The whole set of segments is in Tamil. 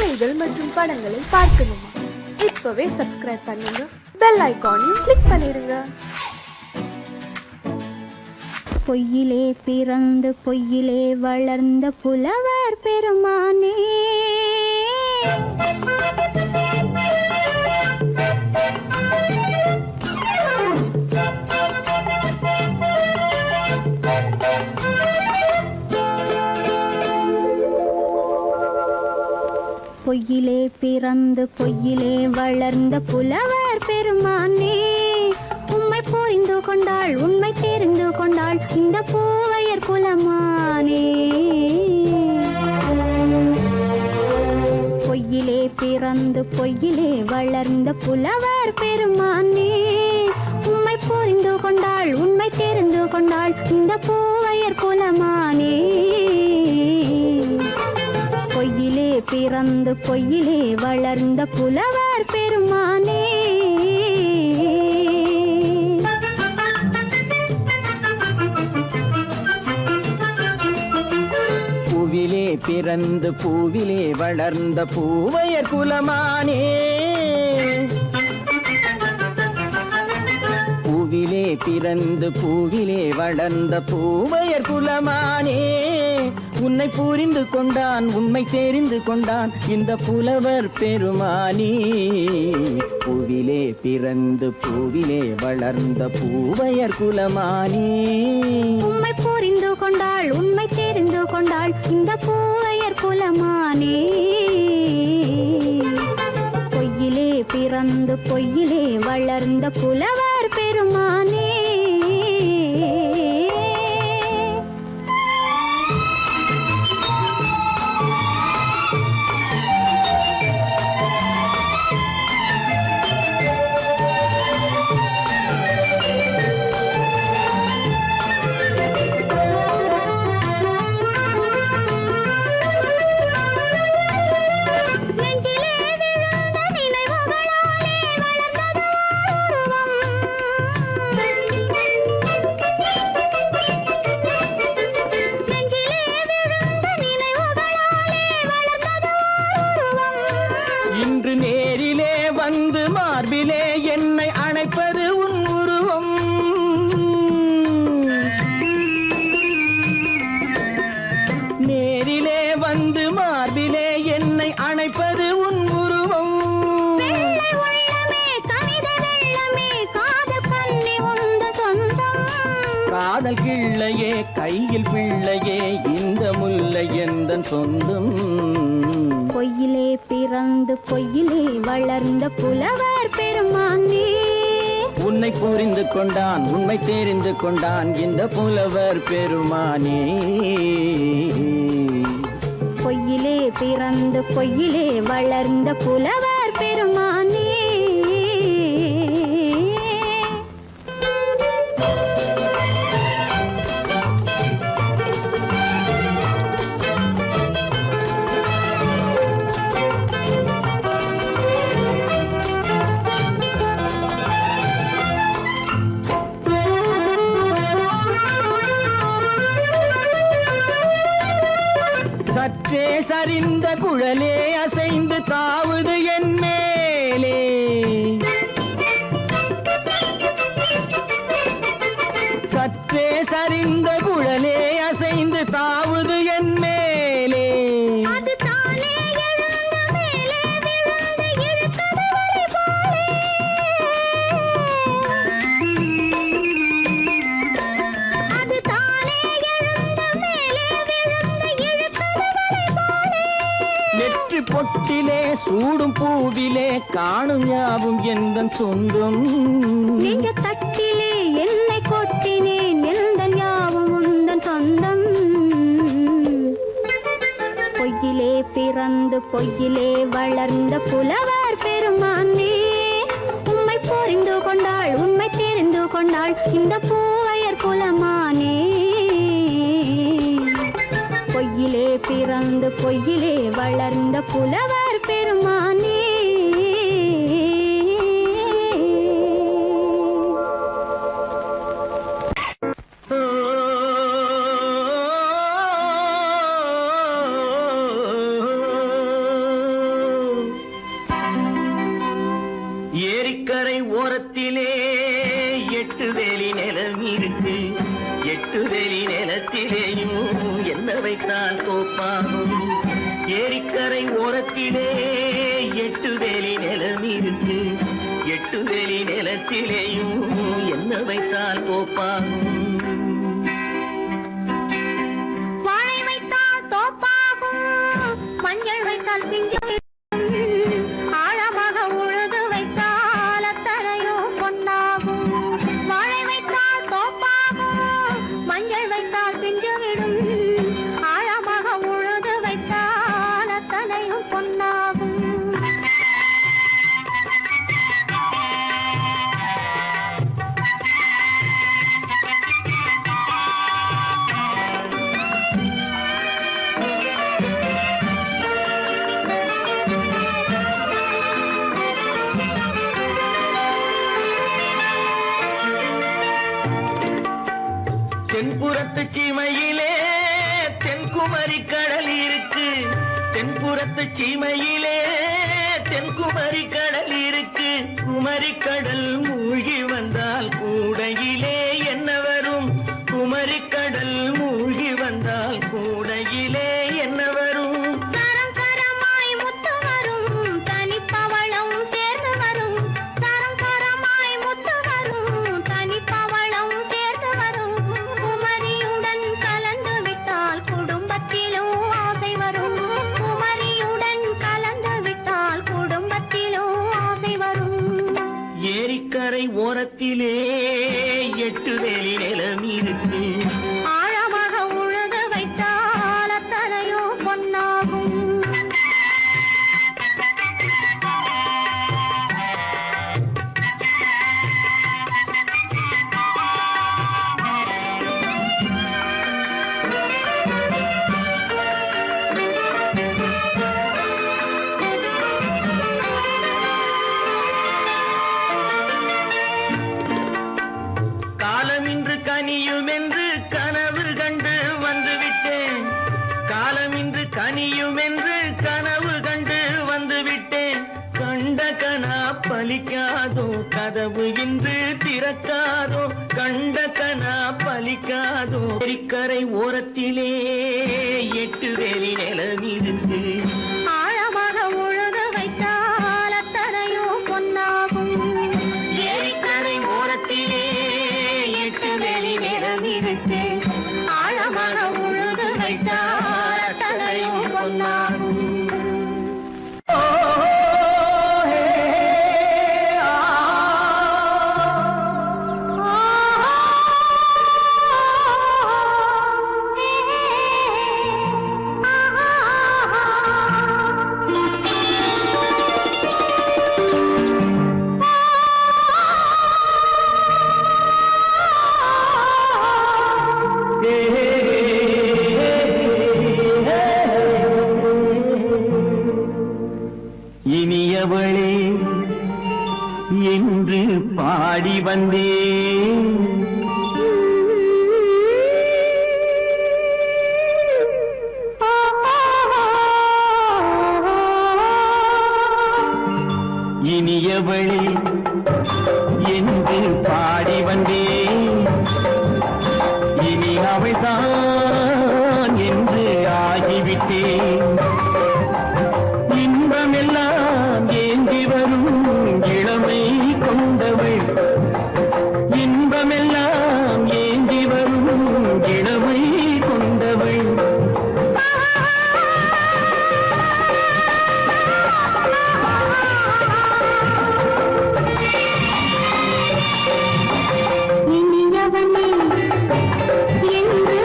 பாடல்கள் மற்றும் படங்களை பார்க்கணுமா? இப்பவே சப்ஸ்கிரைப் பண்ணுங்க, பெல் ஐகானையும் கிளிக் பண்ணிருங்க. பொய்யிலே பிறந்து பொய்யிலே வளர்ந்த புலவர் பெருமானே, பொய்யிலே பிறந்து பொய்யிலே வளர்ந்த புலவர் பெருமானே, உம்மை புரிந்து கொண்டாள் உண்மை தெரிந்து கொண்டாள் இந்த பூவையர் குலமானே. பொய்யிலே பிறந்து பொய்யிலே வளர்ந்த புலவர் பெருமானே, உம்மை புரிந்து கொண்டாள் உண்மை தெரிந்து கொண்டாள் இந்த பூவையர் குலமானே. பொய்யிலே பிறந்து பொய்யிலே வளர்ந்த புலவர் பெருமானே. பூவிலே பிறந்து பூவிலே வளர்ந்த பூவையர் குலமானே, பூவிலே பிறந்து பூவிலே வளர்ந்த பூவையர் குலமானே, உன்னை புரிந்து கொண்டான் உண்மை தெரிந்து கொண்டான் இந்த புலவர் பெருமானே. பூவிலே பிறந்து பூவிலே வளர்ந்த பூவையர் குலமானே, உண்மை புரிந்து கொண்டாள் உண்மை தெரிந்து கொண்டாள் இந்த பூவையர் குலமானே. பொய்யிலே பிறந்து பொய்யிலே வளர்ந்த புலவர் பெருமானே. இன்று நேரிலே வந்து மார்பிலே என்னை அணைப்பது உன் உருவம், நேரிலே வந்து மார்பிலே என்னை அணைப்பது உன் உருவம். காதல் கிள்ளையே கையில் பிள்ளையே இந்த முல்லை எந்தன் சொந்தம். பொய்யிலே பிறந்து பொய்யிலே வளர்ந்த புலவர் பெருமானே, உன்னை புரிந்து கொண்டான் உண்மை தெரிந்து கொண்டான் இந்த புலவர் பெருமானே. பொய்யிலே பிறந்து பொய்யிலே வளர்ந்த புலவர் பெருமானே. சற்றே சரிந்த குழலே அசைந்து தாவுது என் மேலே, சற்றே சரிந்த குழலே அசைந்து தாவுது என் மேலே. நெற்றி பொட்டிலே சூடும் பூவிலே காணும் யாவும் எந்தன் சொந்தம். நீங்க தட்டிலே என்னை கொட்டினேன் எந்தன் யாவும் உந்தன் சொந்தம். பொய்யிலே பிறந்து பொய்யிலே வளர்ந்த புலவர் பெருமானே, உம்மை புரிந்து கொண்டாள் உண்மை தெரிந்து கொண்டாள் இந்த பூவையர் குலமானே. பொய்யிலே பிறந்து பொய்யிலே வளர்ந்த புலவர் பெருமானே. ஓரத்திலே 8 வேலி நிலம் இருக்கு. 8 வேலி நிலத்திலேயும் என்ன வைத்தால் தோப்பாகும். ஏரிக்கரை ஓரத்திலே 8 வேலி நிலம் இருக்கு. 8 வேலி நிலத்திலேயும் என்ன வைத்தால் தோப்பாகும். வாழை வைத்தால் தோப்பாகும், மஞ்சள் வைத்தால் பிஞ்சு, ஆழமாக உழுது வைத்தால் அத்தனையோ பொன்னாகும். வாழை வைத்தால் தோப்பாகும், மஞ்சள் வைத்தால் பிஞ்சு விடும், ஆழமாக உழுது வைத்தால் அத்தனையும் பொன்னாகும். தென்புறத்து சீமையிலே தென்குமரி கடல் இருக்கு. தென்புறத்து சீமையிலே தென்குமரி கடல் இருக்கு. குமரி கடல் மூழ்கி வந்தால் கூடையிலே என்ன வரும். குமரி கடல் மூழ்கி வந்தால் கூடையிலே என்ன வரும். சரம் சரமாய் முத்து வரும், தனிப்பவளம் சேர்ந்து வரும். சரம் சரமாய் முத்து வரும், தனிப்பவளம் சேர்ந்து வரும். குமரியுடன் கலந்து விட்டால் குடும்பத்திலும் ஆசை வரும். குமரியுடன் கலந்து விட்டால் குடும்பத்திலும் ஆசை வரும். ஏரிக்கரை ஓரத்திலே 8 வேலி நிலம் இருக்கு. ஆழமாக உழுது வைத்தால் அத்தனையோ பொன்னாகும். காலமின்று கனியும் என்று கனவு கண்டு வந்துவிட்டேன். காலமின்று கனியும் என்று கனவு கண்டு வந்துவிட்டேன். கண்ட கனா பலிக்காதோ, கதவு இன்று திறக்காதோ. கண்ட கனா பலிக்காதோ. ஏரிக்கரை ஓரத்திலே 8 வேலி நிலம் இருக்கு. ஆழமாக உழுது வைத்தால் அத்தனையோ பொன்னாகும். ஏரிக்கரை ஓரத்திலே 8 வேலி நிலம் இருக்கு. ஆழமாக உழுது வைத்தால் அத்தனையோ பொன்னாகும். இனியவளே என்று பாடி வந்தேன். இனியவளே என்று பாடி வந்தேன். இனி அவள்தான் என்று ஆகிவிட்டேன். இன்பமெல்லாம் ஏந்தி வரும் இளமை கொண்டவள். இன்பமெல்லாம் ஏந்தி வரும் இளமை கொண்டவள். இனியவனே என்று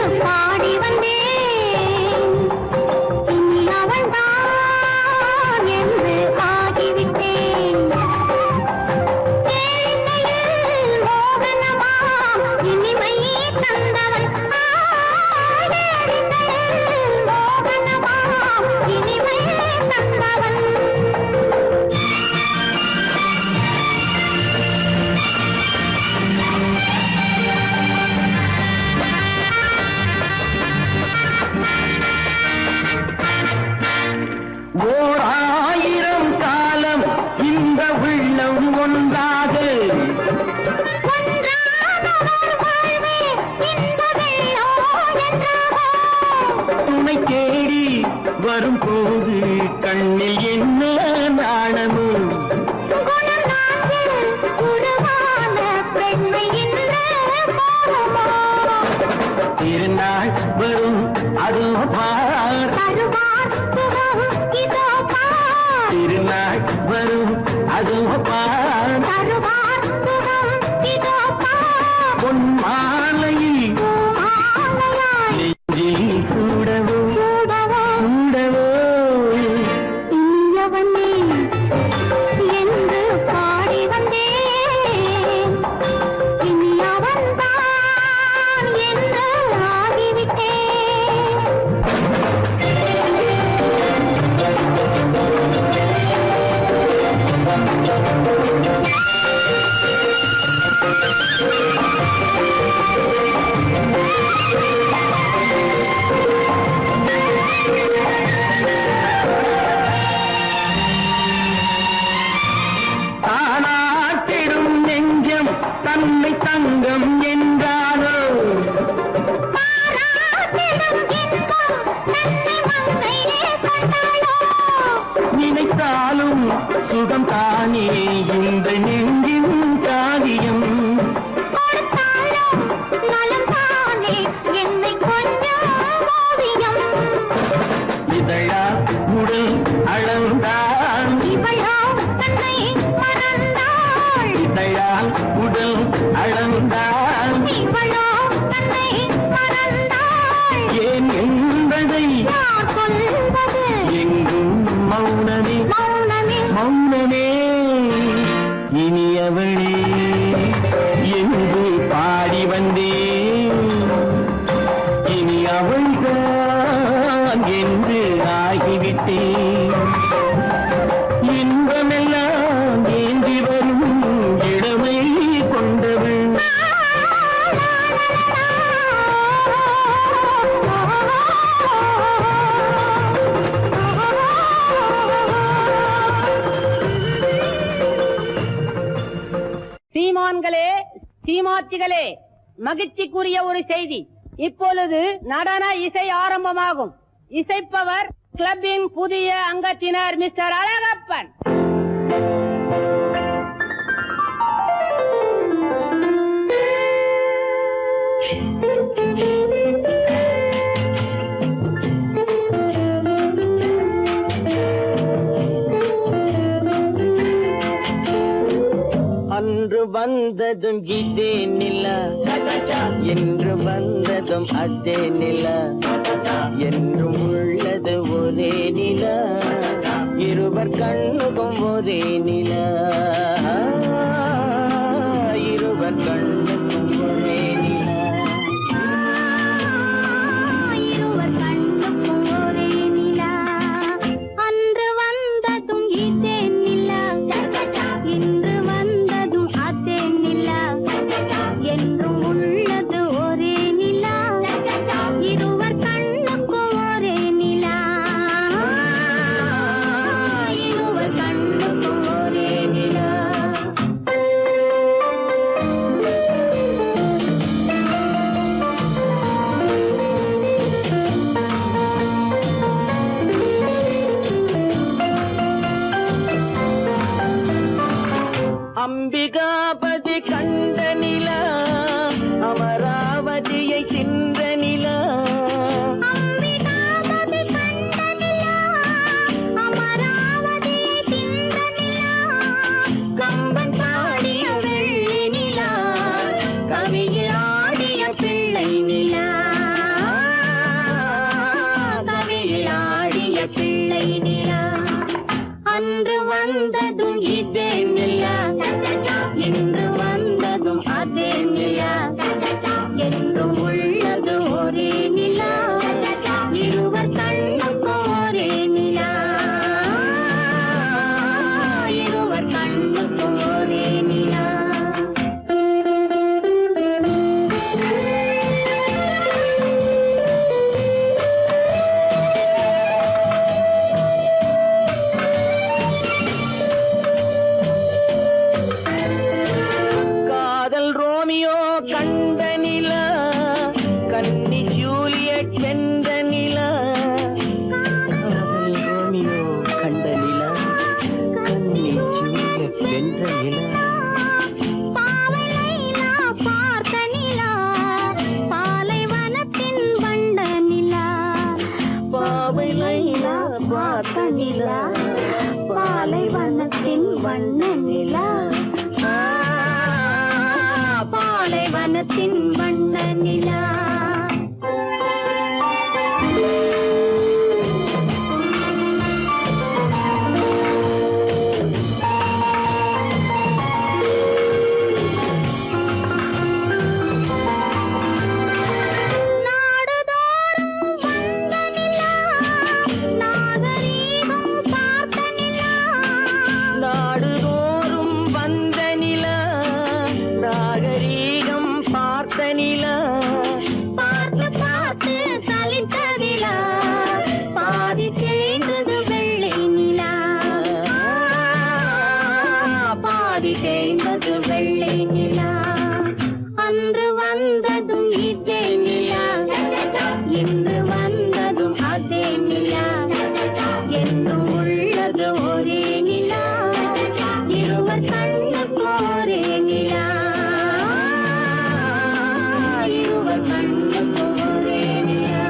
கண்ணில் என்ன நாணமும் குணம் நான்கில் உருவான பெண்மை இன்று போகுமோ? திருநாள் வரும் அதோ பார் தருவார் சுகம் இதோ பார். திருநாள் வரும் அதோ பார் தருவார் சுகம் இதோ பார். பொன் மாலையில் பூமாலையாய் நெஞ்சில் சூடவோ சூடவோ சூடவோ இனியவனே என்று பாடி வந்தேன். இனி அவன்தான் என்று ஆகிவிட்டேன். தானாட்டிடும் நெஞ்சம் தன்னை தங்கம் என்றாரோ பாராட்டிடும் இன்பம் தன்னை மங்கையே கண்டாளோ? நினைத்தாலும் சுகம் தானே இந்த நெஞ்சின் காரியம் கொடுத்தாலும் நலம் தானே என்னை கொஞ்சம் ஓவியம். இதழா உடல் அளந்தால் இவளோ தன்னை மறந்தாள். இதழால் உடல் அளந்தால் இவளோ தன்னை மறந்தாள். ஏன் என்பதை யார் சொல்வது? எங்கும் மௌனமே மௌனமே மௌனமே இனியவளே என்று பாடி வந்தேன் இனி அவள்தான் என்று ஆகிவிட்டேன் இன்பமெல்லாம் ஏந்தி வரும் இளமை கொண்டவள் சீமான்களே, சீமாத்திகளே, மகிழ்ச்சிக்குரிய ஒரு செய்தி. இப்பொழுது நடன இசை ஆரம்பமாகும். இசைப்பவர் கிளப்பின் புதிய அங்கத்தினர் மிஸ்டர் அழகப்பன். அன்று வந்ததும் இதே நிலா என்று வந்ததும் அதே நிலா என்றும் உள்ளது ஒரே நிலா இருவர் கண்ணுக்கும் ஒரே நிலா இருவர் கண்ணுக்கும் ஒரே நிலா இருவர் கண்ணுக்கும் ஒரே நிலா. அன்று வந்ததும் இதே நிலா, இன்று வந்ததும் அதே நிலா. என்றும் உள்ளது ஒரே நிலா, இருவர் கண்ணுக்கும் ஒரே நிலா. இருவர் கண்ணுக்கும் ஒரே நிலா. அம்பிகாபதி கண்ட நிலா அமராவதியை தின்ற நிலா அம்பிகாபதி கண்ட நிலா, அமராவதியை தின்ற நிலா. கம்பன் பாடிய வெள்ளி நிலா, கவியில் ஆடிய பிள்ளை நிலா. கவியில் ஆடிய பிள்ளை நிலா. அன்று வந்ததும் இதே நிலா, வென்ற நிலா பாவை லைலா பார்த்த நிலா பாலைவனத்தின் வண்ண நிலா பாவை லைலா பார்த்த நிலா பாலைவனத்தின் வண்ண நிலா பாலைவனத்தின் வண்ண நிலா நாடுதோறும் வந்த நிலா நாகரீகம் பார்த்த நிலா பார்த்து பார்த்து சலித்ததிலா பாதி தேய்ந்தது வெள்ளை நிலா பாதி தேய்ந்தது வெள்ளை நிலா அன்று வந்ததும் இதே நிலா இன்று வந்ததும் அதே நிலா என்னும் உள்ளது ஒரே நிலா இருவர் கண்ணுக்கு ஒரே நிலா இருவர் கண்ணுக்கு ஒரே நிலா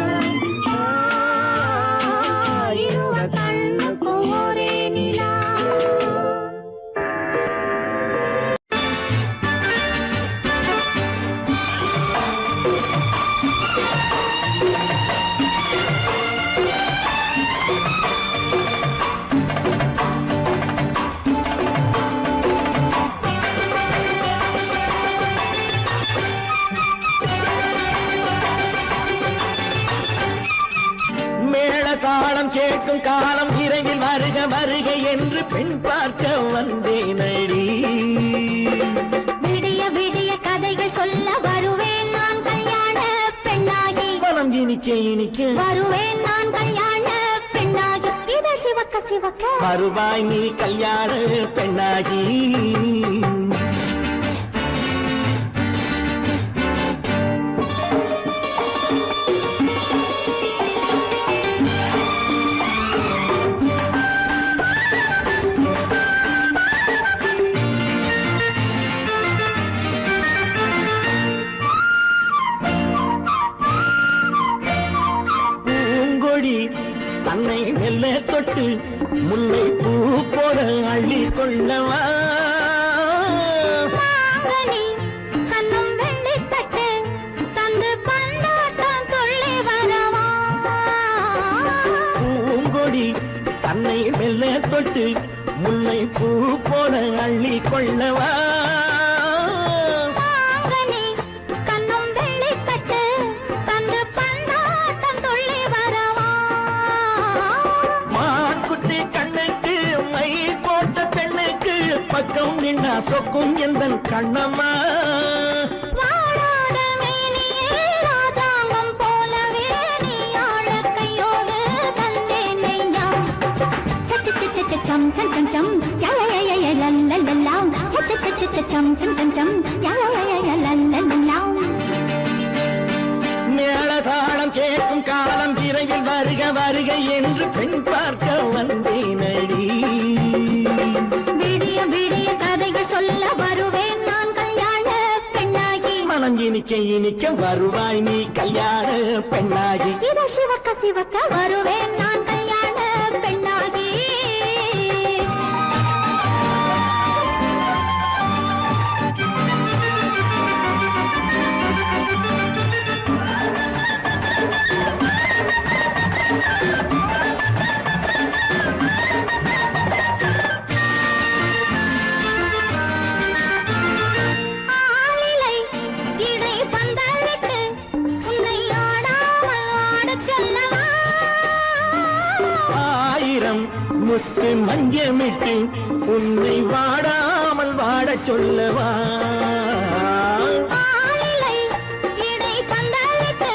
இருவர் கண்ணுக்கு ஒரே நிலா மேள தாளம் கேட்கும் காலம் விரைவில் வருக வருக என்று பெண் பார்க்க வந்தேனடி விடிய விடிய கதைகள் சொல்ல வருவேன் நான் கல்யாண பெண்ணாகி மனம் இனிக்க இனிக்க வருவேன் நான் கல்யாண பெண்ணாகி இதழ் சிவக்க சிவக்க வருவாய் நீ கல்யாண பெண்ணாகி பூங்கொடி தன்னை மெல்ல தொட்டு முல்லை பூ போல அள்ளி கொள்ளவா மாங்கனி கண்ணும் வெள்ளித்தட்டு தந்து பந்தாட்டம் துள்ளி வரவா பூங்கொடி தன்னை மெல்ல தொட்டு முல்லை பூ போல அள்ளி கொள்ளவா மாங்கனி கண்ணும் வெள்ளித்தட்டு தந்து பந்தாட்டம் துள்ளி வரவா மான்குட்டி கண்ணுக்கு மை போட்ட பெண்ணுக்கு பக்கம் நின்னா சொக்கும் எந்தன் கண்ணம்மா வாடாத மேனியே ராதாங்கம் போலவே நீ ஆழக் கையோடு தந்தேன் நெய்யா சம் சம் சம் சம் யா யா யா யா லல்லல்லா சம் சம் சம் சம் யா யா யா லல்லல்லா மேளதாளம் கேட்கும் காலம் விரைவில் வருக வருக என்று பெண் பார்க்க வந்தேனடி விடிய விடிய கதைகள் சொல்ல வருவேன் நான் கல்யாண பெண்ணாகி மனம் இனிக்க இனிக்க வருவாய் நீ கல்யாண பெண்ணாகி இதழ் சிவக்க சிவக்க வருவேன் நான் கல்யாண பெண்ணாகி ஆலிலை இடை பந்தலிட்டு உன்னை ஆடாமல் ஆடச் சொல்லவா ஆயிரம் முத்து மஞ்சமிட்டு உன்னை வாடாமல் வாடச் சொல்லவா ஆலிலை இடை பந்தலிட்டு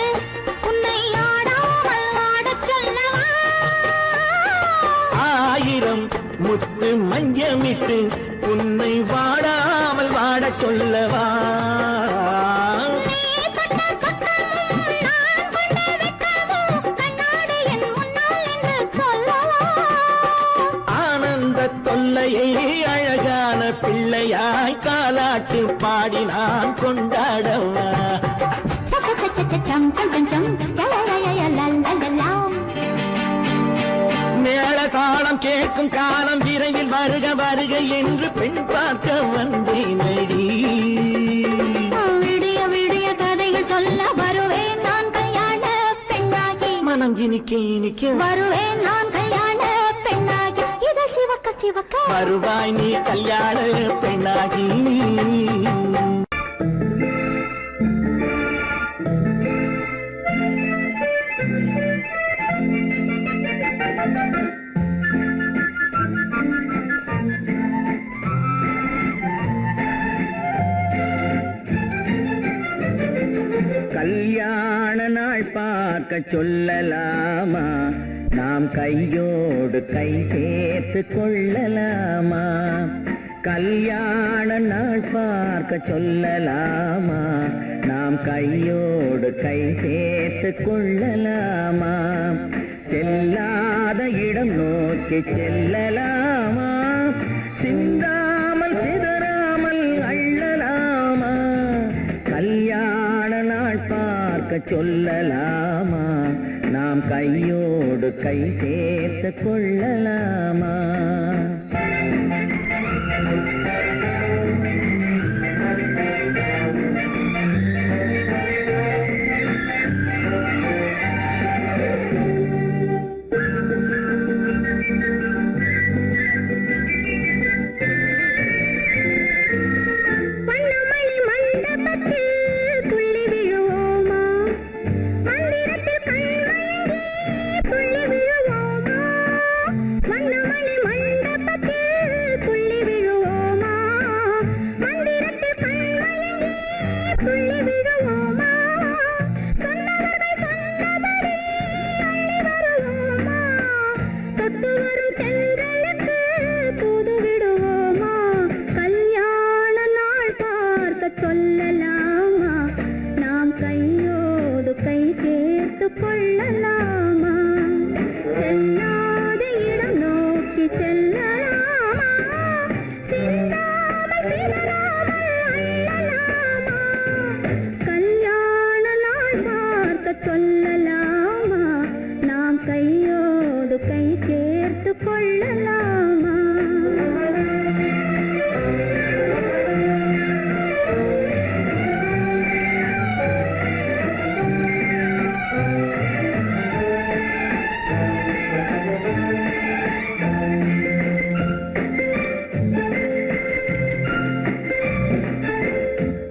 உன்னை ஆடாமல் ஆடச் சொல்லவா ஆயிரம் முத்து மஞ்சமிட்டு உன்னை வாடாமல் வாடச் சொல்லவா நீ தொட்ட பக்கமும் நான் கொண்ட வெட்கமும் கண்ணாடி என் முன்னால் என்று சொல்லவா ஆனந்த தொல்லையை அழகான பிள்ளையாய் காலாட்டு பாடி நான் கொண்டாடவா மேள காலம் கேட்கும் காலம் விரைவில் வருக வருக என்று பெண் பார்க்க வந்தேனடி விடிய விடிய கதைகள் சொல்ல வருவேன் நான் கல்யாண பெண்ணாகி மனம் இனிக்க வருவேன் நான் கல்யாண பெண்ணாகி இதழ் சிவக்க சிவக்க வருவாய் நீ கல்யாண பெண்ணாகி கல்யாண நாள் பார்க்க சொல்லலாமா நாம் கையோடு கை சேர்த்து கொள்ளலாமா கல்யாண நாள் பார்க்க சொல்லலாமா நாம் கையோடு கை சேர்த்து கொள்ளலாமா செல்லாத இடம் நோக்கி செல்லலாமா சிந்தாமல் சிதறாமல் அள்ளலாமா கல்யாண நாள் பார்க்க சொல்லலாமா நாம் கையோடு கை சேர்த்து கொள்ளலாமா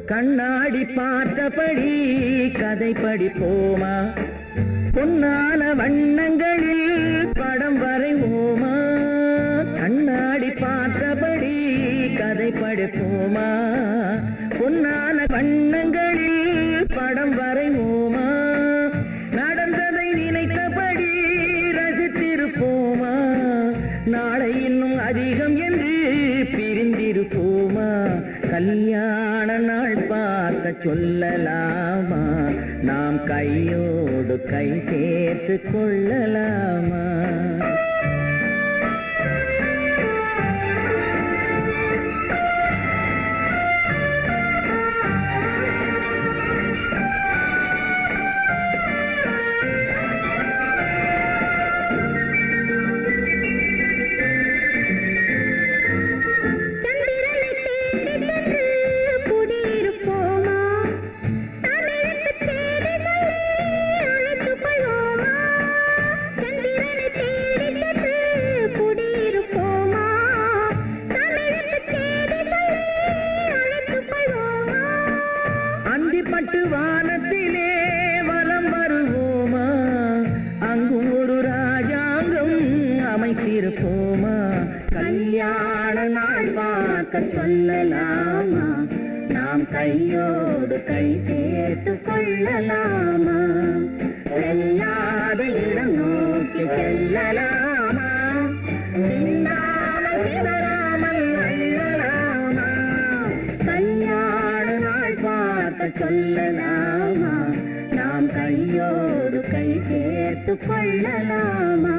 கண்ணாடி பார்த்தபடி கதை படிப்போமா பொன்னான வண்ணங்களில் படம் வரைவோமா கண்ணாடி பார்த்தபடி கதை படிப்போமா பொன்னான வண்ணங்களில் படம் வரைவோமா நடந்ததை நினைத்தபடி ரசித்திருப்போமா நாளை இன்னும் அதிகம் என்று பிரிந்திருப்போமா கல்யாண நாள் பார்க்க சொல்லலாமா நாம் கையோடு கை சேர்த்து கொள்ளலாமா பட்டு வானத்திலே வலம் வருவோமா அங்கும் ஒரு ராஜாங்கம் அமைத்திருப்போமா கல்யாண நாள் பார்க்க சொல்லலாமா நாம் கையோடு கை சேர்த்து கொள்ளலாமா செல்லாத இடம் நோக்கி செல்லலாமா சிந்தாமல் சிதறாமல் அள்ளலாமா கல்யாண நாள் பார்க்க சொல்லலாமா நாம் கையோடு கை சேர்த்து கொள்ளலாமா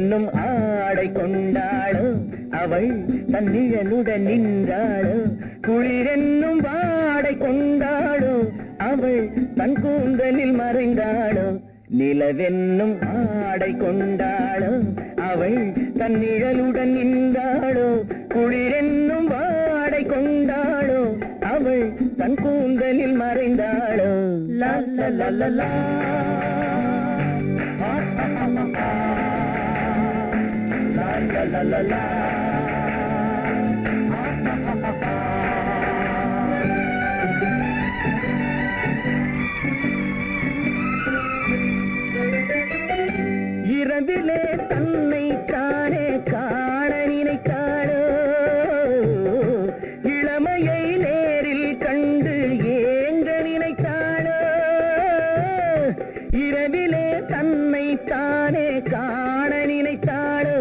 நிலவென்னும் ஆடை கொண்டாளோ அவள் தன் நிழலுடன் நின்றாளோ குளிரென்னும் வாடை கொண்டாளோ அவள் தன் கூந்தலில் மறைந்தாளோ நிலவென்னும் ஆடை கொண்டாளோ அவள் தன் நிழலுடன் நின்றாளோ குளிரென்னும் வாடை கொண்டாளோ அவள் தன் கூந்தலில் மறைந்தாளோ லா லா லா லா லா la la la la இரவிலே தன்னை தானே காண நினைத்தாளோ இளமையை நேரில் கண்டு ஏங்க நினைத்தாளோ இரவிலே தன்னை தானே காண நினைத்தாளோ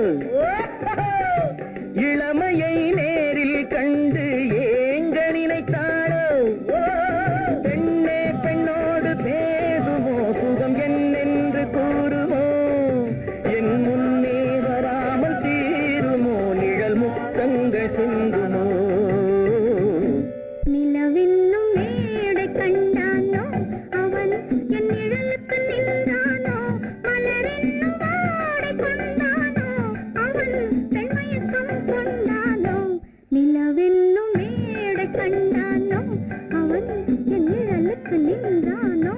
இளமையை நேரில் கண்டு ஏங்க நினைத்தாளோ பெண்ணே பெண்ணோடு பேசுமோ சுகம் என்னென்று கூறுமோ என் முன்னே வராமல் தீருமோ நிழல் முத்தங்கள் சிந்துமோ நிலவென்னும் மேடை கண்டானோ அவன் என் நிழலுக்கு நின்றானோ மலரென்னும் வாடை கொண்டானோ அவன் பெண்மயக்கம் கொண்டானோ நிலவென்னும் மேடை கண்டானோ அவன் என் நிழலுக்கு நின்றானோ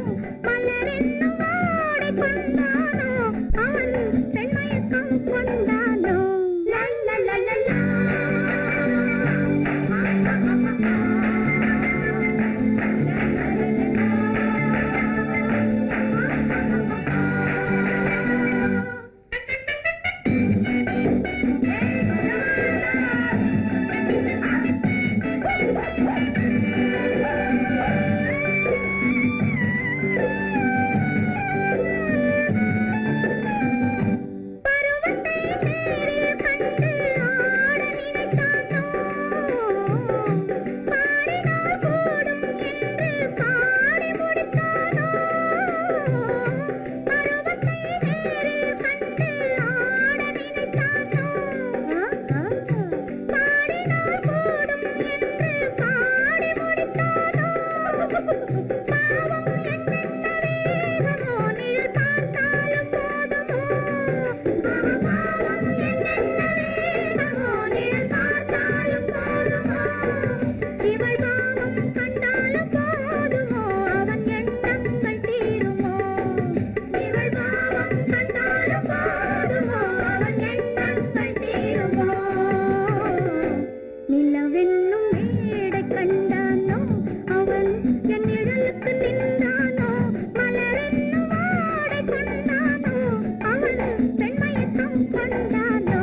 மலரென்னும் வாடை கொண்டானோ அவன் பெண்மயக்கம் கொண்டானோ லா லா லா லா லா நிலவென்னும் மேடை கண்டானோ அவன் என் நிழலுக்கு நின்றானோ மலரென்னும் வாடை கொண்டானோ அவன் பெண்மயக்கம் கொண்டானோ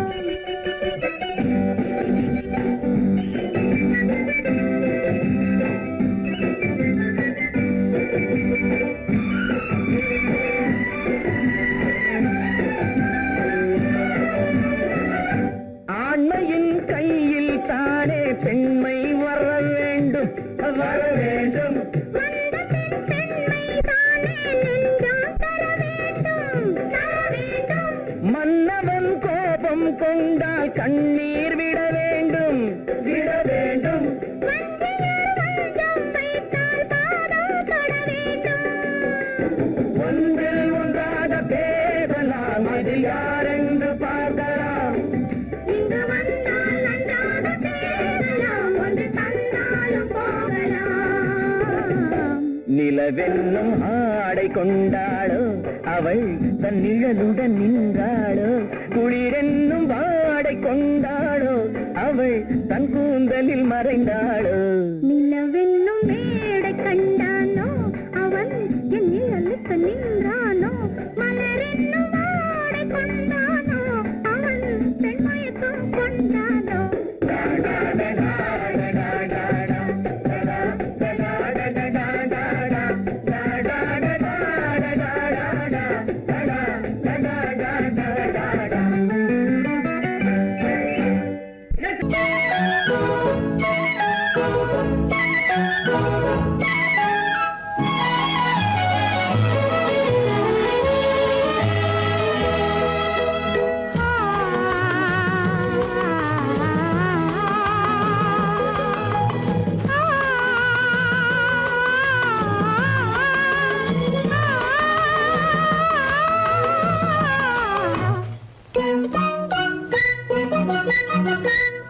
ஆண்மையின் கையில் தானே பெண்மை வர வேண்டும் வர வேண்டும் வந்த பெண்மை தானே நெஞ்சம் தர வேண்டும் மன்னவன் கோபம் கொண்டால் கண்ணீர் விட வேண்டும் விட வேண்டும் வஞ்சியர் வஞ்சம் வைத்தால் பாதம் தொட வேண்டும் ஒன்றில் ஒன்றாக பேசலாம் அது யாரென்று பார்க்கலாம் இங்கு வந்தால் நன்றாக சேரலாம் ஒன்று தந்தாலும் போகலாம் நிலவென்னும் ஆடை கொண்டாளோ அவள் தன் நிழலுடன் நின்றாளோ குளிரென்னும் வாடை கொண்டாளோ அவள் தன் கூந்தலில் மறைந்தாளோ நிலவென்னும் மேடை கண்டானோ அவன் என் நிழலுக்கு நின்றானோ மலரென்னும் வாடை கொண்டானோ அவன் பெண்மயக்கம் கொண்டானோ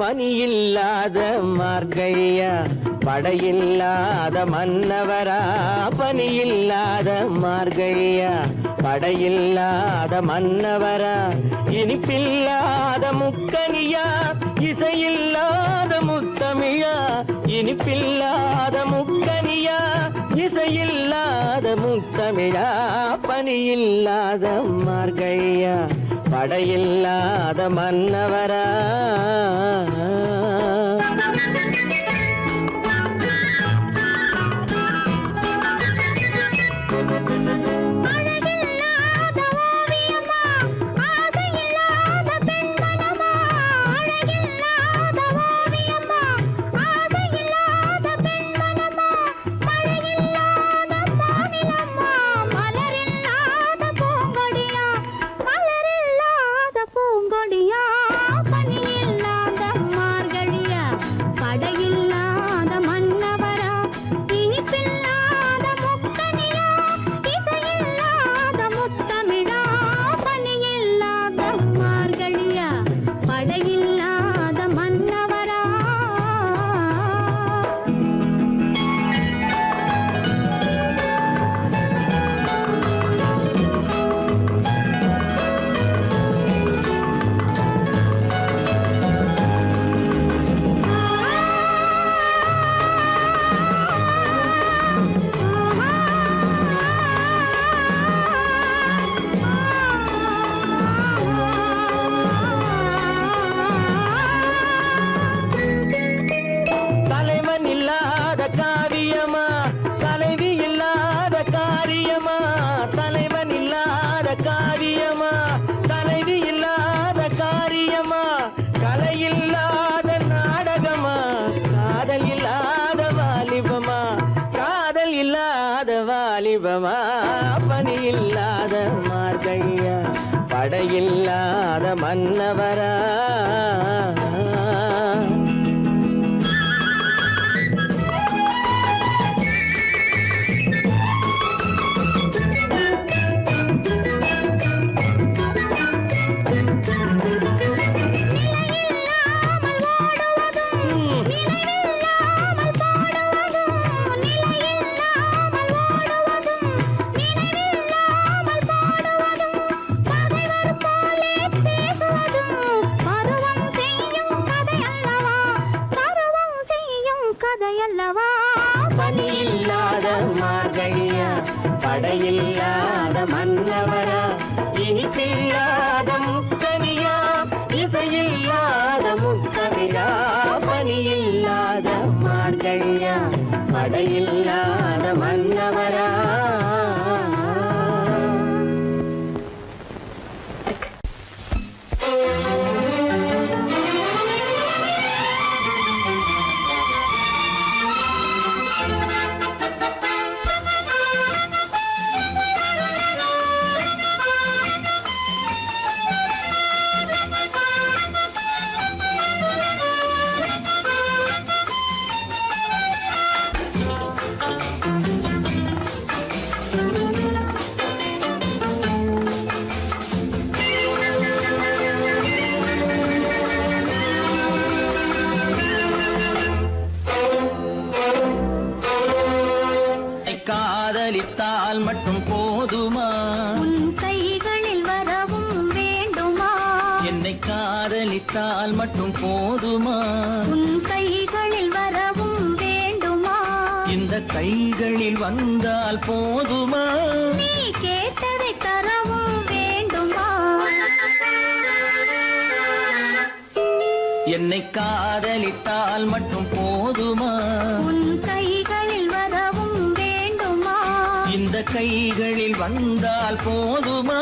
பனியில்லாத மார்கையா படையில்லாத மன்னவரா பனியில்லாத மார்கையா படையில்லாத மன்னவரா இனிப்பில்லாத முக்கனியா இசையில்லாத முத்தமிழா இனிப்பில்லாத முக்கனியா இசையில்லாத முத்தமிழா பனியில்லாத மார்கையா படையில்லாத மன்னவரா பனியில்லாத மார்கையா படையில்லாத மன்னவரா பனியில்லாத மார்கையா படையில்லாத மன்னவரா இனிப்பில்லாத முக்கனியா இசையில்லாத முத்தமிழா பனியில்லாத மார்கையா படையில்லாத மன்னவரா காதலித்தால் மட்டும் போதுமா உன் கைகளில் வரவும் வேண்டுமா என்னை காதலித்தால் மட்டும் போதுமா உன் கைகளில் வரவும் வேண்டுமா இந்த கைகளில் வந்தால் போதுமா நீ கேட்டதை தரவும் வேண்டுமா என்னை காதலித்தால் மட்டும் போதுமா உன் கைகளில் வரவும் வேண்டுமா இந்த கைகளில் வந்தால் போதுமா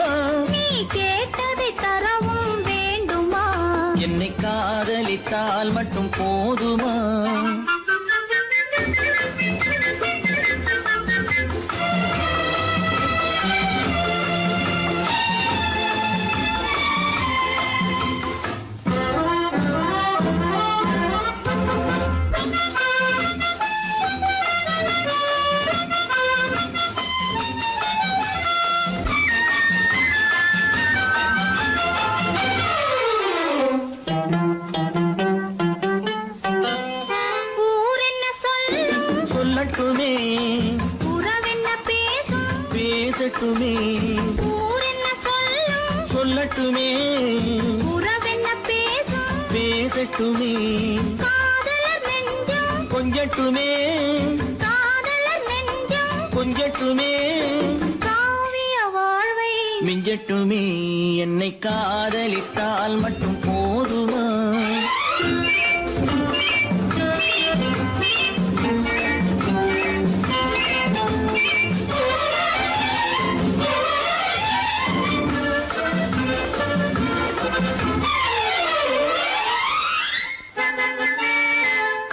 நீ கேட்டதை தரவும் வேண்டுமா என்னை காதலித்தால் மட்டும் போதுமா பேசட்டுமே ஊர் என்ன சொல்லும் சொல்லட்டுமே உறவென்ன பேசும் பேசட்டுமே காதலர் நெஞ்சம் கொஞ்சட்டுமே காதலர் நெஞ்சம் கொஞ்சட்டுமே காவிய வாழ்வை மிஞ்சட்டுமே என்னை காதலித்தால் மட்டும் போதுமா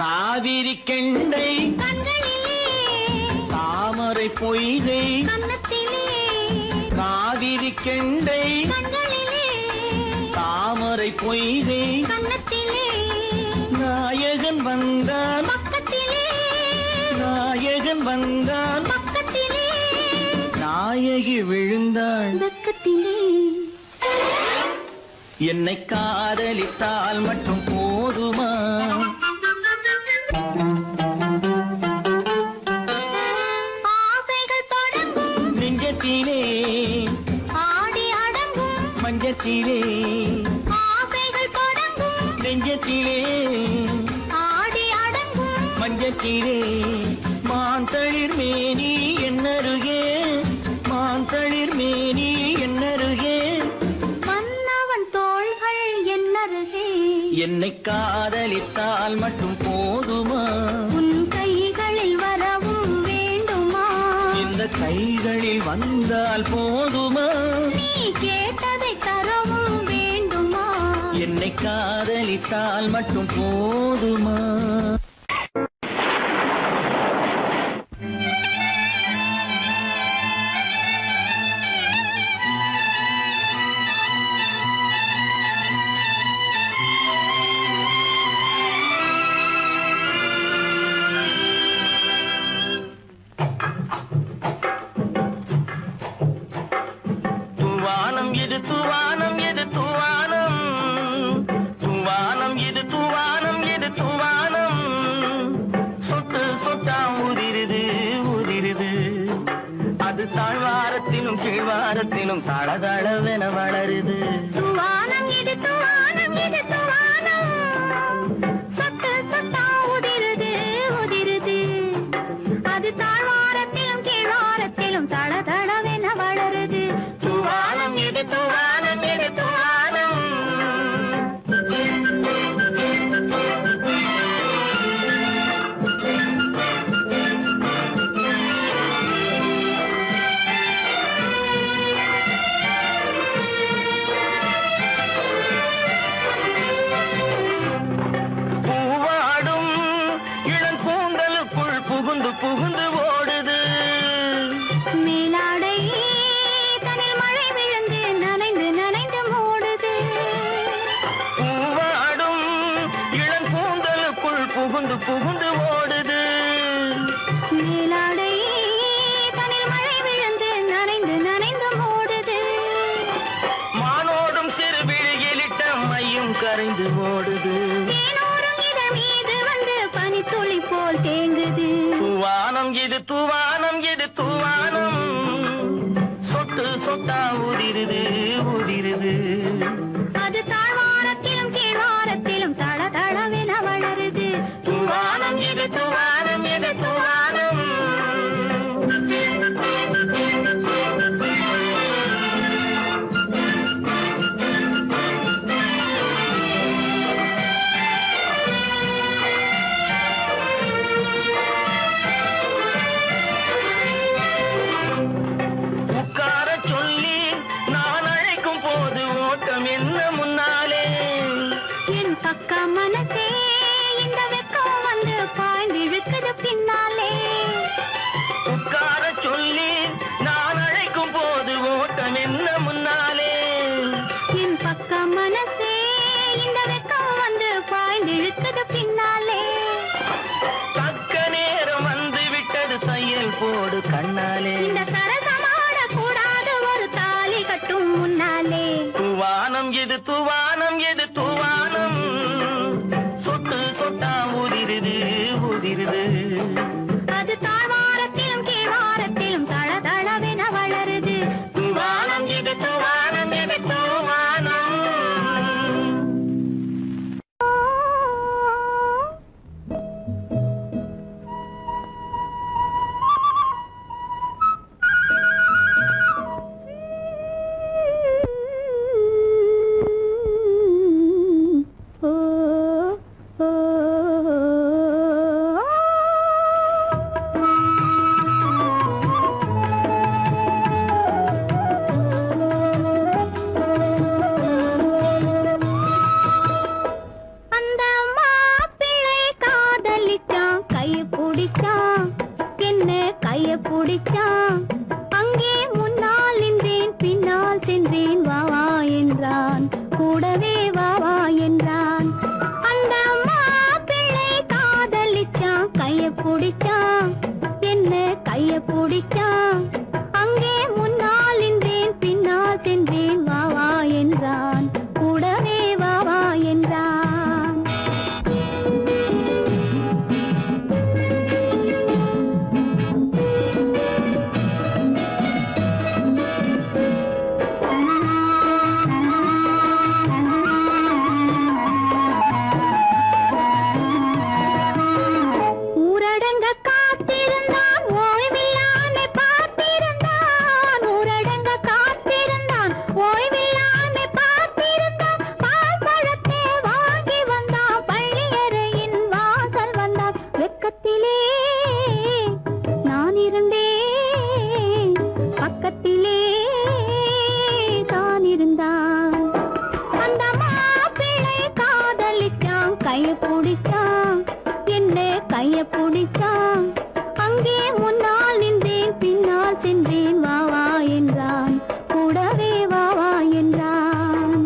காவிரி கெண்டை கண்களிலே தாமரை பொய்கை கன்னத்திலே காவிரி கெண்டை கண்களிலே தாமரை பொய்கை கன்னத்திலே நாயகன் வந்தான் பக்கத்திலே நாயகன் வந்தான் பக்கத்திலே நாயகி விழுந்தாள் பக்கத்திலே என்னை காதலித்தால் மட்டும் போதுமா ஆசைகள் தொடங்கும் நெஞ்சத்திலே ஆடி அடங்கும் மஞ்சத்திலே ஆசைகள் தொடங்கும் நெஞ்சத்திலே ஆடி அடங்கும் மஞ்சத்திலே மாந்தளிர் மேனி என்னருகே மாந்தளிர் மேனி என்னருகே மன்னவன் தோள்கள் என்னருகே என்னை காதலித்தால் மட்டும் போதுமா உன் கைகளில் வரவும் வேண்டுமா இந்த கைகளில் வந்தால் போதுமா நீ கேட்டதை தரவும் வேண்டுமா என்னை காதலித்தால் மட்டும் போதுமா தூவானம் இது தூவானம் இது தூவானம் தூவானம் இது தூவானம் இது தூவானம் சொட்டு சொட்டா உதிருது உதிருது அது தாழ்வாரத்திலும் கீழ்வாரத்திலும் தளதளவென வளருது துவானம் இது துவானம் இது துவானம் சொட்டு சொட்டா உதிருது உதிருது அது தாழ்வாரத்திலும் கீழ்வாரத்திலும் தள தளவென வளருது தூவானம் இது தூவானம் இது தூவானம் பூவாடும் இளங்கூந்தலுக்குள் புகுந்து புகுந்து ஓடுது மேலாடை தனில் மழை விழுந்து நனைந்து நனைந்து மூடுது பூவாடும் இளங்கூந்தலுக்குள் புகுந்து புகுந்து ஓடுது மேலாடை தனில் மழை விழுந்து நனைந்து நனைந்து மூடுது மானோடும் சிறு விழியிலிட்ட மையும் கரைந்து ஓடுது தேனோரும் இதழ் மீது வந்து பனித்துளி போல் தேங்குது தூவானம் இது தூவானம் இது தூவானம் சொட்டு சொட்டா உதிருது உதிருது அது தாழ்வாரத்திலும் கீழ்வாரத்திலும் தள தளவென வளருது தூவானம் இது தூவானம் இது தூவானம் உட்கார சொல்லி நான் அழைக்கும் போது ஓட்டம் என்ன முன்னாலே என் பக்க மனசே இந்த வெக்கம் வந்து பாய்ந்திழுக்குது பின்னாலே உட்கார சொல்லி நான் அழைக்கும் போது ஓட்டம் என்ன முன்னாலே என் பக்க மனசே இந்த வெக்கம் வந்து பாய்ந்திழுக்குது பின்னாலே தக்க நேரம் வந்து விட்டது தையல் போடு கண்ணாலே இந்த சரசமாட கூடாது ஒரு தாலி கட்டும் முன்னாலே தூவானம் இது தூவானம் இது தூவானம் சொட்டு சொட்டா உதிருது உதிருது அது தாழ்வாரத்திலும் கீழ்வாரத்திலும் தள தளவென வளருது தூவானம் இது தூவானம் இது தூவானம். அந்த மாப்பிள்ளை காதலிச்சான், கைய பிடிச்சான், என்ன கைய பிடிச்சான். அங்கே முன்னால் நின்றேன், பின்னால் சென்றேன், வா வா என்றான், கூடவே வா வா என்றான். அந்த மாப்பிள்ளை காதலிச்சான், கைய பிடிச்சான், என்ன கைய பிடிச்சான். அங்கே முன்னால் நின்றேன், பின்னால் சென்றேன், வா வா என்றான், கூடவே வா வா என்றான். ஊரடங்க காத்திருந்தான், ஓய்வில்லாமே பார்த்திருந்தான். ஊரடங்க காத்திருந்தான், ஓய்வில்லாமே பார்த்திருந்தான். பால் பழத்தை வாங்கி வந்தான், பள்ளியறையின் வாசல் வந்தான். வெக்கத்திலே நான் இருந்தேன், பக்கத்திலே தான் இருந்தான். அந்த மாப்பிள்ளை காதலிச்சான், கைய பிடிச்சான், என்ன கைய பிடிச்சான். அங்கே முன்னால் நின்றேன், பின்னால் சென்றேன், வா வா என்றான், கூடவே வா வா என்றான்.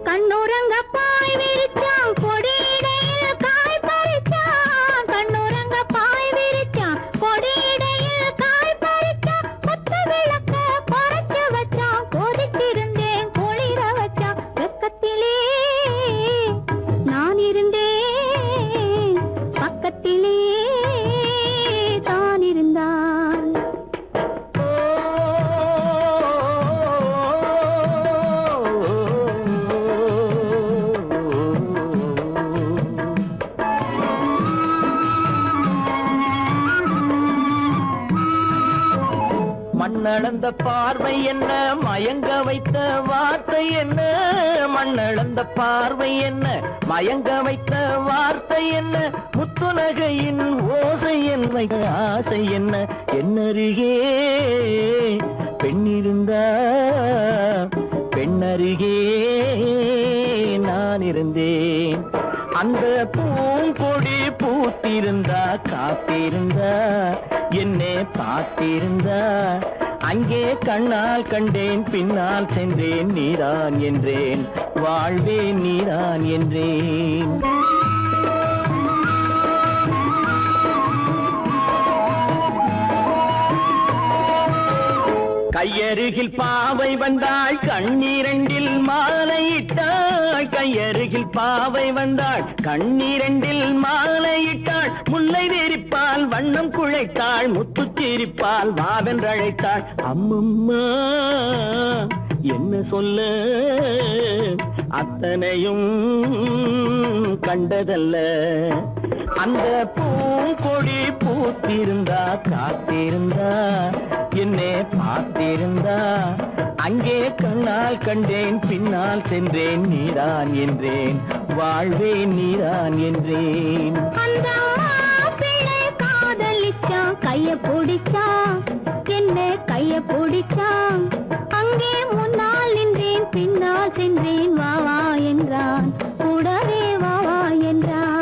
கண்ணுறங்க பாய் விரிச்சான், கொடியிடையில் காய் பறிச்சான். கண்ணுறங்க பாய் விரிச்சான், கொடியிடையில் காய் பறிச்சான். கொத்து விளக்க குறைச்சு வச்சான், கொதித்திருந்தேன், குளிர வச்சான். வெக்கத்திலே நான் இருந்தேன், பக்கத்திலே தான் இருந்தான். மண்ணளந்த பார்வை என்ன, மயங்க வைத்த வார்த்தை என்ன. மண்ணளந்த பார்வை என்ன, மயங்க வைத்த வார்த்தை என்ன. முத்துநகையின் ஓசை என்ன, ஆசை என்ன. என்னருகே பெண்ணிருந்தா, பெண்ணருகே நான் இருந்தேன். அந்த பூங்கொடி பூத்திருந்தா, காத்திருந்தா, என்னை பார்த்திருந்தா. அங்கே கண்ணால் கண்டேன், பின்னால் சென்றேன், நீதான் என்றேன், வாழ்வே நீதான் என்றேன். கையருகில் பாவை வந்தாள், கண்ணீரண்டில் மாலையிட்டாள். கையருகில் பாவை வந்தாள், கண்ணீரண்டில் மாலையிட்டாள். முல்லை வெறிப்பால் வண்ணம் குழைத்தாள், முத்துச் சிரிப்பால் வாவென்றழைத்தாள். அம்மம்மா என்ன சொல்ல, அத்தனையும் கண்டதல்ல. அந்த பூங்கொடி பூத்திருந்தா, காத்திருந்தா, என்னை பார்த்திருந்தா. அங்கே கண்ணால் கண்டேன், பின்னால் சென்றேன், நீதான் என்றேன், வாழ்வே நீதான் என்றேன். அந்த மாப்பிள்ளை காதலிச்சான், கைய பிடிச்சான், என்ன கைய பிடிச்சான். அங்கே முன்னால் நின்றேன், பின்னால் சென்றேன், வா வா என்றான், கூடவே வா வா என்றான்.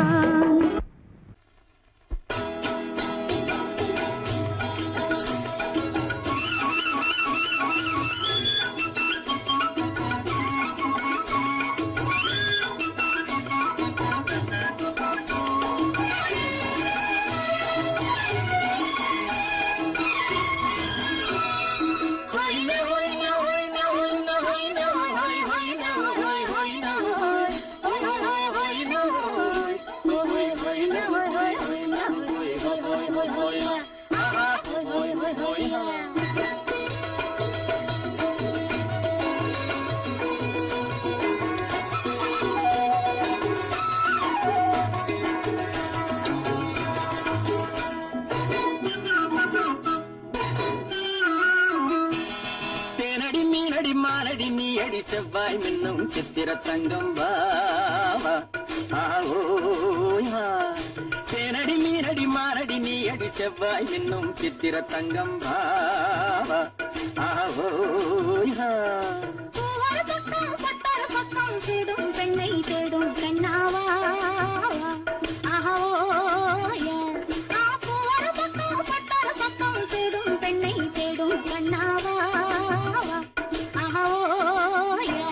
நீரடி செவ்வாய் மின்னும் சித்திர தங்கம் வாவா ஆவோயா தேனடி மீனடி மாரடி நீ அடி செவ்வாய் மின்னும் சித்திர தங்கம் வாவா ஆவோயா பூவர பக்கம் பட்டர பக்கம் தேடும் பெண்ணை தேடும் கண்ணாவா ஆஹோயா பூவர பக்கம் பட்டர பக்கம் தேடும் பெண்ணை தேடும் கண்ணாவா ஆஹோயா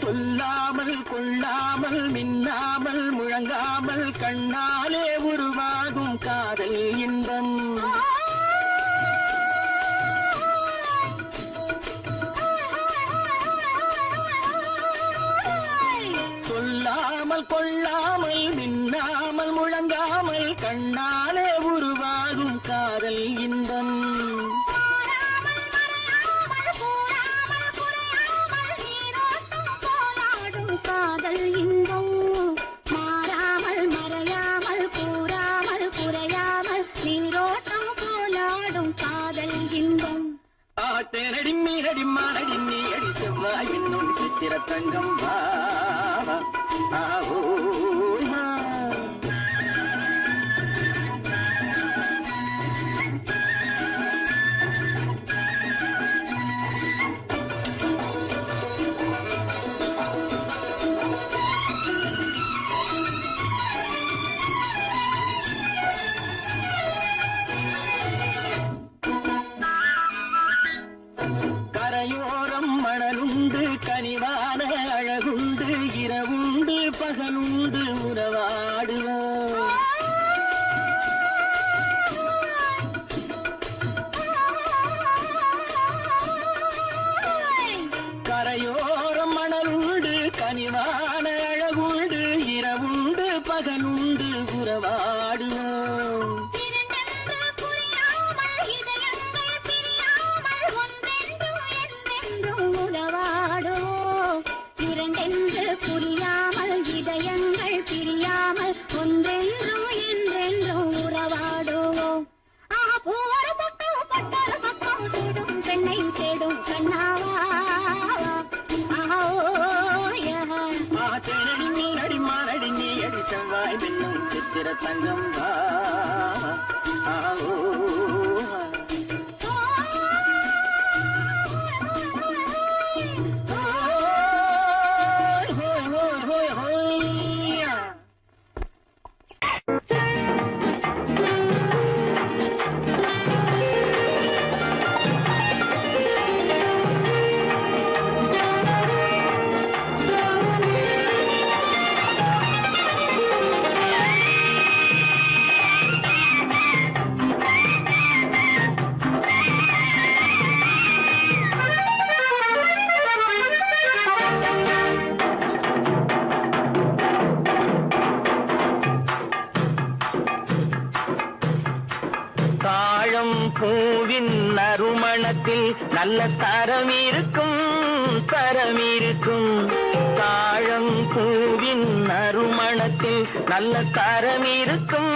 சொல்லாமல் கொள்ளாமல் மின்னாமல் முழங்காமல் கண்ணாலே உருவாகும் காதல் இன்பம் சொல்லாமல் கொள்ளாமல் மின்னாமல் முழங்காமல் கண்ணாலே உருவாகும் காதல் இன்பம் காதல் இன்பம் மாறாமல் மறையாமல் கூறாமல் குறையாமல் நீரோட்டம் போலாடும் காதல் இன்பம் தேனடி மீனடி மானடி நீ அடி செவ்வாய் இன்னும் சித்திர தங்கம் வாவா ஆவோயா கரையோரம் மணலுண்டு கனிவான அழகுண்டு இரவுண்டு பகலுண்டு உறவாடுவோம் கரையோரம் மணலுண்டு கனிவான அழகுண்டு இரவுண்டு பகலுண்டு உறவாடுவோம் புரியாமல் இதயங்கள் பிரியாமல் ஒன்றென்றும் என்றென்றும் உறவாடுவோம் பூவர பக்கம் பட்டர பக்கம் தேடும் பெண்ணை தேடும் கண்ணாவா தேனடி மீனடி மானடி நீ அடி செவ்வாய் மின்னும் சித்திர தங்கம் பூவின் நறுமணத்தில் நல்ல தரம் இருக்கும் தாழம் பூவின் நறுமணத்தில் நல்ல தரம் இருக்கும்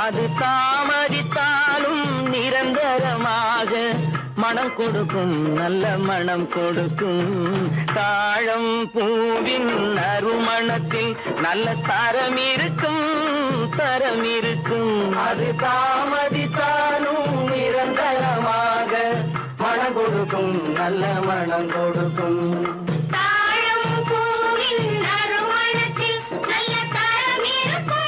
அது தாமதித்தாலும் நிரந்தரமாக மனம் கொடுக்கும் நல்ல மனம் கொடுக்கும் தாழம் பூவின் நறுமணத்தில் நல்ல தரம் இருக்கும் அது தாமதித்தாலும் நிரந்தரமாக மனம் கொடுக்கும் நல்ல மனம் கொடுக்கும் தாழம் பூவின் நறுமணத்தில் நல்ல தரம் இருக்கும்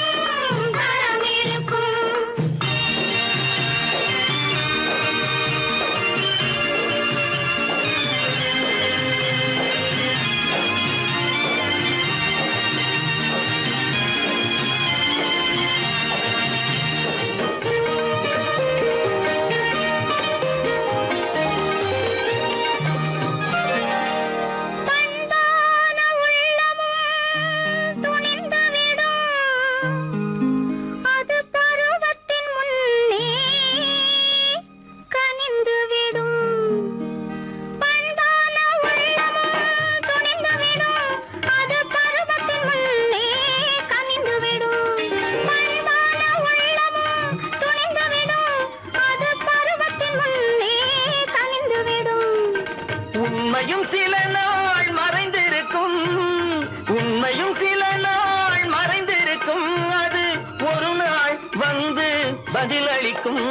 உண்மையும் சில நாள் மறைந்திருக்கும், உண்மையும் சில நாள் மறைந்திருக்கும், அது ஒரு நாள் வந்து பதிலளிக்கும்.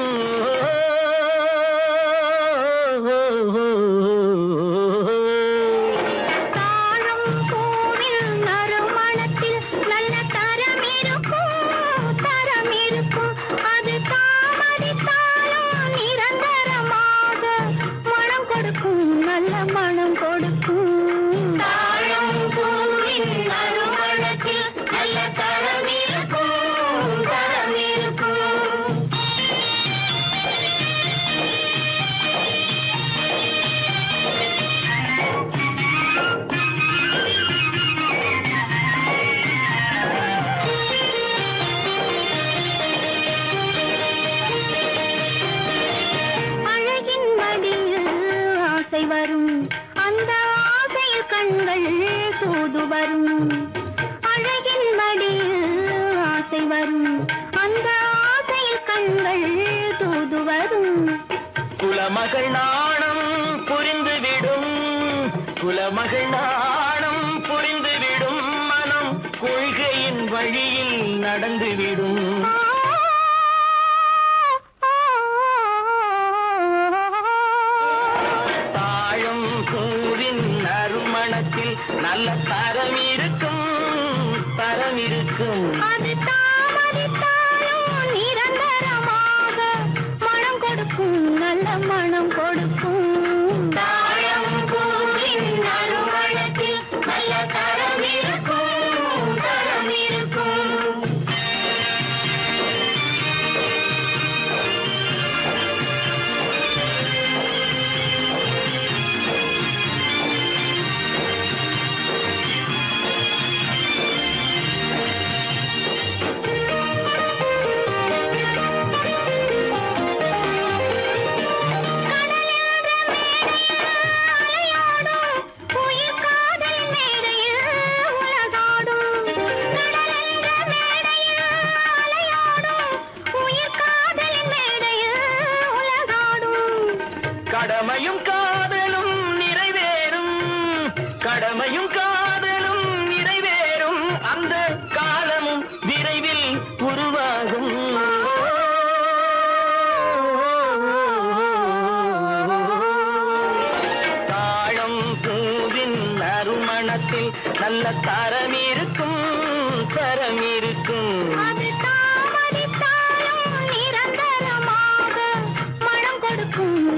வரும் அந்த ஆசையில் கண்கள் தூது வரும். அழகின் மடியில் ஆசை வரும் அந்த ஆசையில் கண்கள் தூது வரும். குலமகள் நாணம் புரிந்துவிடும், குலமகள் நாணம் புரிந்துவிடும், மனம் கொள்கையின் வழியில் நடந்துவிடும். நல்ல தரம் இருக்கும், தரம் இருக்கும். அது தாமதித்தாலும் நிரந்தரமாக மனம் கொடுக்கும், நல்ல மனம் கொடுக்கும். தாழம் பூவின் நறுமணத்தில் நல்ல தரம் இருக்கும், தரம் இருக்கும். கடமையும் காதலும் நிறைவேறும், கடமையும் காதலும் நிறைவேறும், அந்த காலமும் விரைவில் உருவாகும். தாழம் பூவின் நறுமணத்தில் நல்ல தரம் இருக்கும், தரம் இருக்கும்.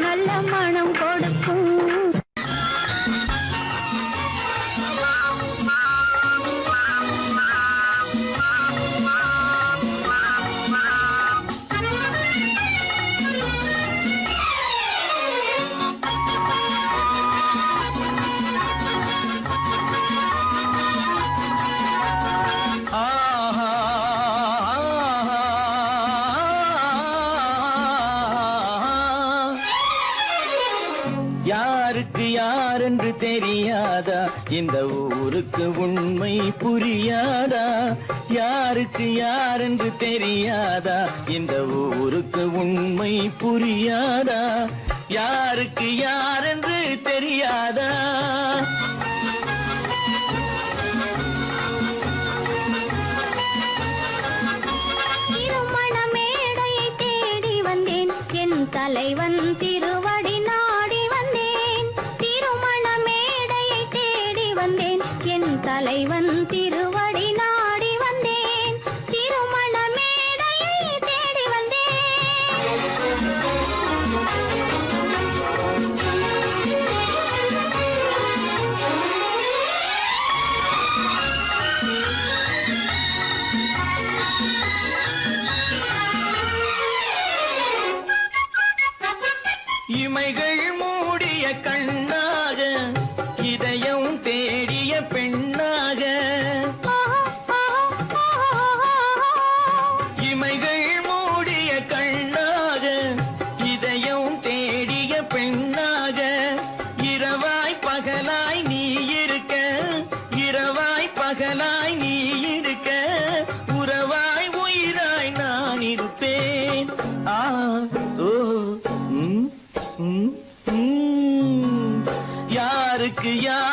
நல்ல மனம் கொடுக்கும். யாருக்கு யாரென்று தெரியாதா, இந்த ஊருக்கு உண்மை புரியாதா? யாருக்கு யாரென்று தெரியாதா, இந்த ஊருக்கு உண்மை புரியாதா? யாருக்கு யாரென்று தெரியாதா? திருமண மேடையை தேடி வந்தேன், என் தலைவன் திருவடி நாடி வந்தேன். திருமண மேடையை தேடி வந்தேன், என் தலைவன் திருவடி நாடி வந்தேன். திருமண மேடையை தேடி இமைகள் மூடிய கண்ணாக, இதயம் தேடிய பெண்ணாக. இமைகள் மூடிய கண்ணாக, இதயம் தேடிய பெண்ணாக. இரவாய் பகலாய் நீ இருக்க, இரவாய் பகலாய் நீ இருக்க, உறவாய் உயிராய் நான் இருப்பேன். ஓ யாரு யாருக்கு யார்